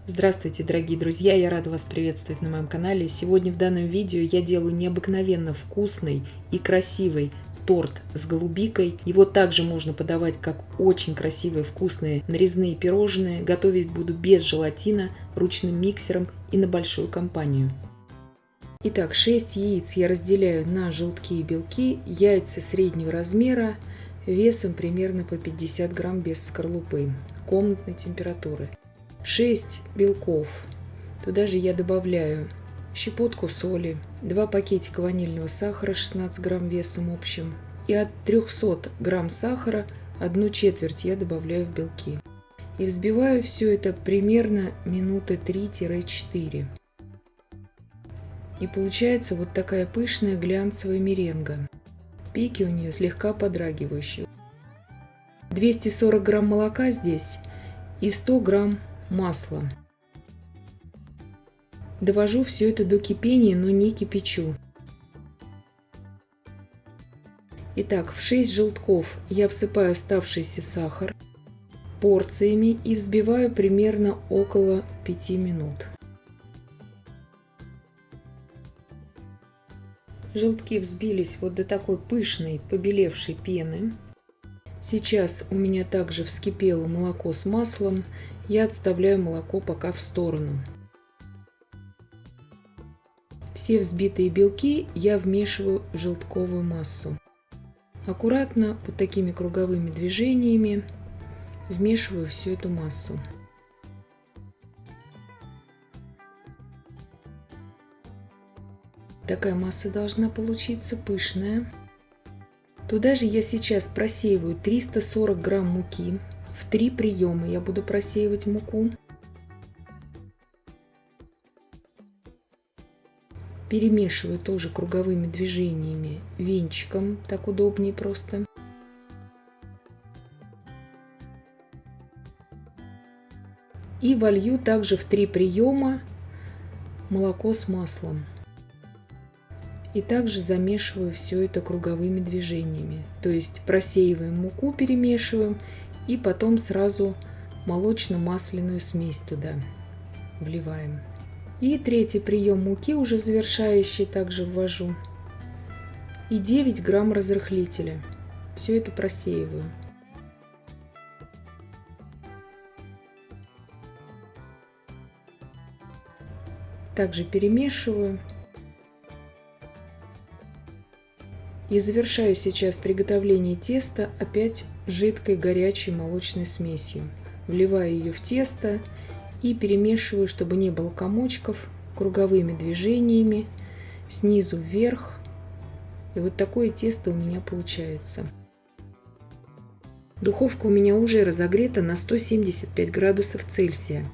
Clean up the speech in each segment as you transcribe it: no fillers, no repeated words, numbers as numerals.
Здравствуйте, дорогие друзья! Я рада вас приветствовать на моем канале. Сегодня в данном видео я делаю необыкновенно вкусный и красивый торт с голубикой. Его также можно подавать как очень красивые вкусные нарезные пирожные. Готовить буду без желатина, ручным миксером и на большую компанию. Итак, 6 яиц я разделяю на желтки и белки. Яйца среднего размера, весом примерно по 50 грамм без скорлупы, комнатной температуры. 6 белков. Туда же я добавляю щепотку соли, 2 пакетика ванильного сахара 16 грамм весом общим. И от 300 грамм сахара 1/4 я добавляю в белки. И взбиваю все это примерно минуты 3-4. И получается вот такая пышная глянцевая меренга. Пики у нее слегка подрагивающие. 240 грамм молока здесь и 100 грамм масла. Довожу все это до кипения, но не кипячу. Итак, в 6 желтков я всыпаю оставшийся сахар порциями и взбиваю примерно около 5 минут. Желтки взбились вот до такой пышной побелевшей пены. Сейчас у меня также вскипело молоко с маслом. Я отставляю молоко пока в сторону. Все взбитые белки я вмешиваю в желтковую массу. Аккуратно, вот такими круговыми движениями вмешиваю всю эту массу. Такая масса должна получиться пышная. Туда же я сейчас просеиваю 340 грамм муки. В 3 приема я буду просеивать муку. Перемешиваю тоже круговыми движениями, венчиком, так удобнее просто. И волью также в 3 приема молоко с маслом. И также замешиваю все это круговыми движениями. То есть просеиваем муку, перемешиваем и потом сразу молочно-масляную смесь туда вливаем. И 3-й прием муки, уже завершающий, также ввожу. И 9 грамм разрыхлителя. Все это просеиваю. Также перемешиваю. И завершаю сейчас приготовление теста опять жидкой горячей молочной смесью. Вливаю ее в тесто и перемешиваю, чтобы не было комочков, круговыми движениями снизу вверх. И вот такое тесто у меня получается. Духовка у меня уже разогрета на 175 градусов Цельсия.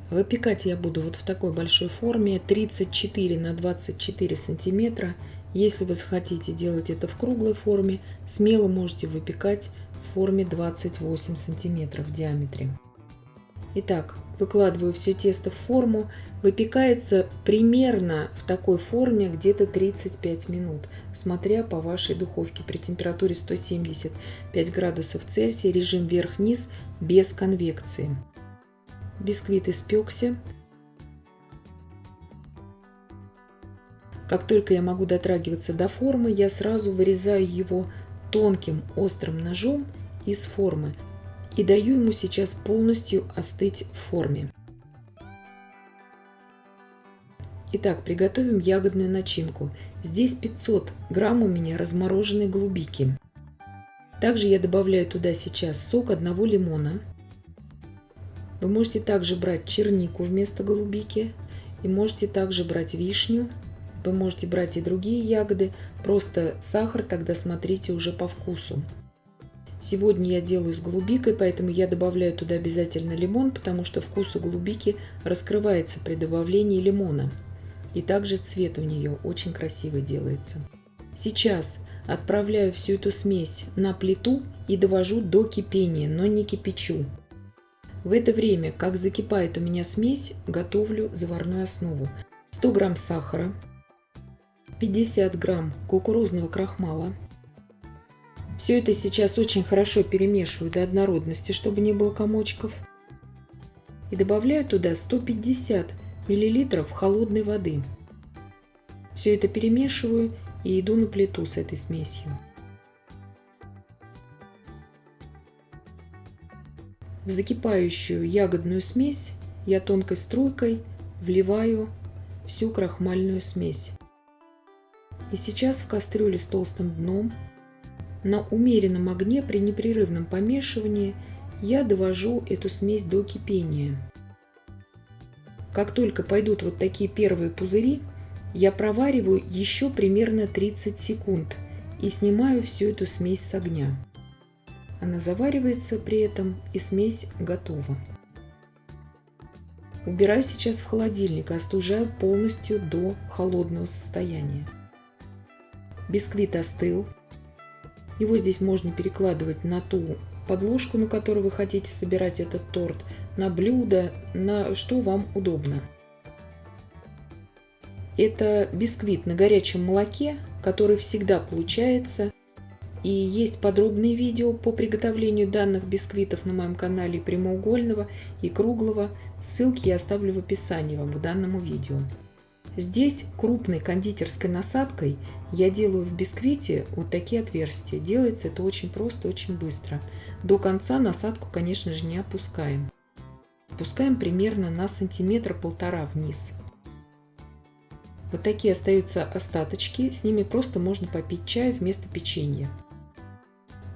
Выпекать я буду вот в такой большой форме 34 на 24 сантиметра. Если вы захотите делать это в круглой форме, смело можете выпекать в форме 28 сантиметров в диаметре. Итак, выкладываю все тесто в форму. Выпекается примерно в такой форме где-то 35 минут, смотря по вашей духовке при температуре 175 градусов Цельсия, режим вверх-вниз без конвекции. Бисквит испекся. Как только я могу дотрагиваться до формы, я сразу вырезаю его тонким острым ножом из формы и даю ему сейчас полностью остыть в форме. Итак, приготовим ягодную начинку. Здесь 500 грамм у меня размороженной голубики. Также я добавляю туда сейчас сок 1 лимона. Вы можете также брать чернику вместо голубики и можете также брать вишню. Вы можете брать и другие ягоды, просто сахар тогда смотрите уже по вкусу. Сегодня я делаю с голубикой, поэтому я добавляю туда обязательно лимон, потому что вкус у голубики раскрывается при добавлении лимона. И также цвет у нее очень красивый делается. Сейчас отправляю всю эту смесь на плиту и довожу до кипения, но не кипячу. В это время, как закипает у меня смесь, готовлю заварную основу. 100 грамм сахара, 50 грамм кукурузного крахмала. Все это сейчас очень хорошо перемешиваю до однородности, чтобы не было комочков. и добавляю туда 150 мл холодной воды. Все это перемешиваю и иду на плиту с этой смесью. В закипающую ягодную смесь я тонкой струйкой вливаю всю крахмальную смесь. И сейчас в кастрюле с толстым дном на умеренном огне при непрерывном помешивании я довожу эту смесь до кипения. Как только пойдут вот такие первые пузыри, я провариваю еще примерно 30 секунд и снимаю всю эту смесь с огня. Она заваривается при этом, и смесь готова. Убираю сейчас в холодильник и остужаю полностью до холодного состояния. Бисквит остыл. Его здесь можно перекладывать на ту подложку, на которой вы хотите собирать этот торт, на блюдо, на что вам удобно. Это бисквит на горячем молоке, который всегда получается. И есть подробные видео по приготовлению данных бисквитов на моем канале прямоугольного и круглого. Ссылки я оставлю в описании вам к данному видео. Здесь крупной кондитерской насадкой я делаю в бисквите вот такие отверстия. Делается это очень просто, очень быстро. До конца насадку, конечно же, не опускаем. Опускаем примерно на сантиметр-полтора вниз. Вот такие остаются остаточки, с ними просто можно попить чай вместо печенья.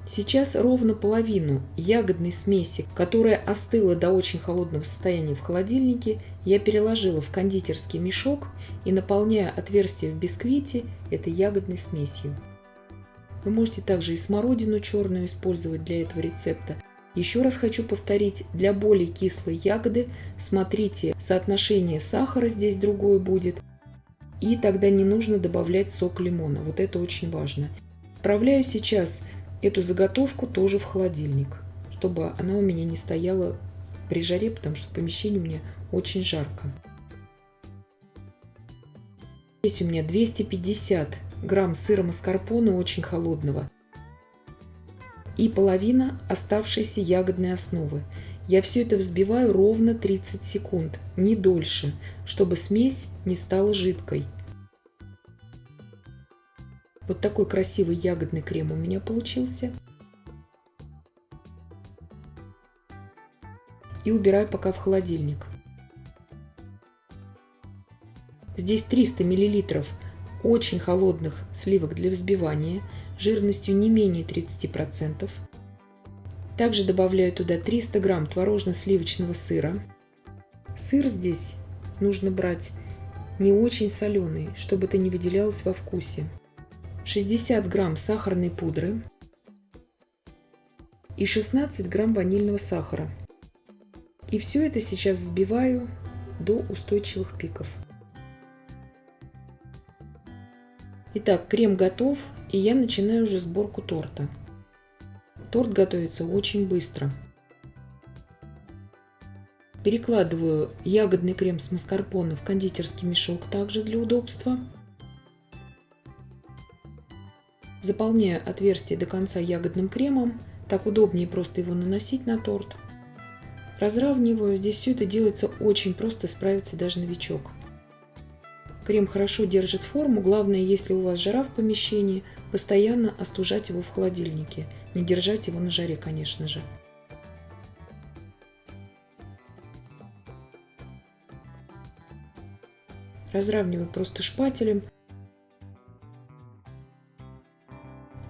Сейчас ровно половину ягодной смеси, которая остыла до очень холодного состояния в холодильнике, я переложила в кондитерский мешок и наполняю отверстие в бисквите этой ягодной смесью. Вы можете также и смородину черную использовать для этого рецепта. Еще раз хочу повторить, для более кислой ягоды смотрите соотношение сахара, здесь другое будет. И тогда не нужно добавлять сок лимона. Вот это очень важно. Отправляю сейчас эту заготовку тоже в холодильник, чтобы она у меня не стояла при жаре, потому что в помещении у меня очень жарко. Здесь у меня 250 грамм сыра маскарпоне очень холодного и половина оставшейся ягодной основы. Я все это взбиваю ровно 30 секунд, не дольше, чтобы смесь не стала жидкой. Вот такой красивый ягодный крем у меня получился. И убираю пока в холодильник. Здесь 300 мл очень холодных сливок для взбивания, жирностью не менее 30%. Также добавляю туда 300 грамм творожно-сливочного сыра. Сыр здесь нужно брать не очень соленый, чтобы это не выделялось во вкусе. 60 грамм сахарной пудры и 16 грамм ванильного сахара. И все это сейчас взбиваю до устойчивых пиков. Итак, крем готов, и я начинаю уже сборку торта. Торт готовится очень быстро. Перекладываю ягодный крем с маскарпоне в кондитерский мешок также для удобства. Заполняю отверстие до конца ягодным кремом, так удобнее просто его наносить на торт. Разравниваю, здесь все это делается очень просто, справится даже новичок. Крем хорошо держит форму, главное, если у вас жара в помещении, постоянно остужать его в холодильнике, не держать его на жаре, конечно же. Разравниваю просто шпателем.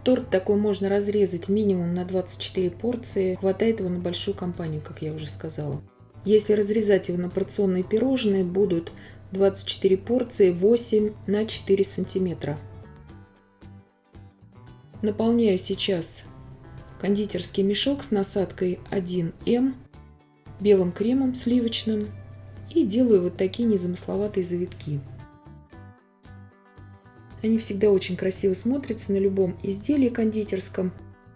Торт такой можно разрезать минимум на 24 порции. Хватает его на большую компанию, как я уже сказала. Если разрезать его на порционные пирожные, будут 24 порции 8 на 4 сантиметра. Наполняю сейчас кондитерский мешок с насадкой 1М белым кремом сливочным и делаю вот такие незамысловатые завитки. Они всегда очень красиво смотрятся на любом изделии кондитерском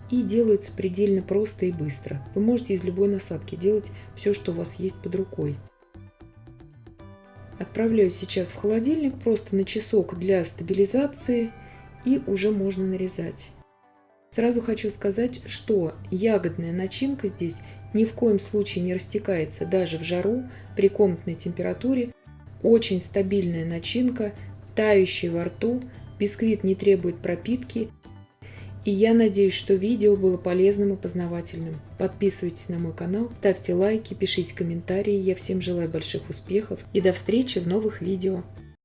и делаются предельно просто и быстро. Вы можете из любой насадки делать все, что у вас есть под рукой. Отправляю сейчас в холодильник просто на часок для стабилизации и уже можно нарезать. Сразу хочу сказать, что ягодная начинка здесь ни в коем случае не растекается даже в жару при комнатной температуре. Очень стабильная начинка, тающая во рту, бисквит не требует пропитки. И я надеюсь, что видео было полезным и познавательным. Подписывайтесь на мой канал, ставьте лайки, пишите комментарии. Я всем желаю больших успехов и до встречи в новых видео.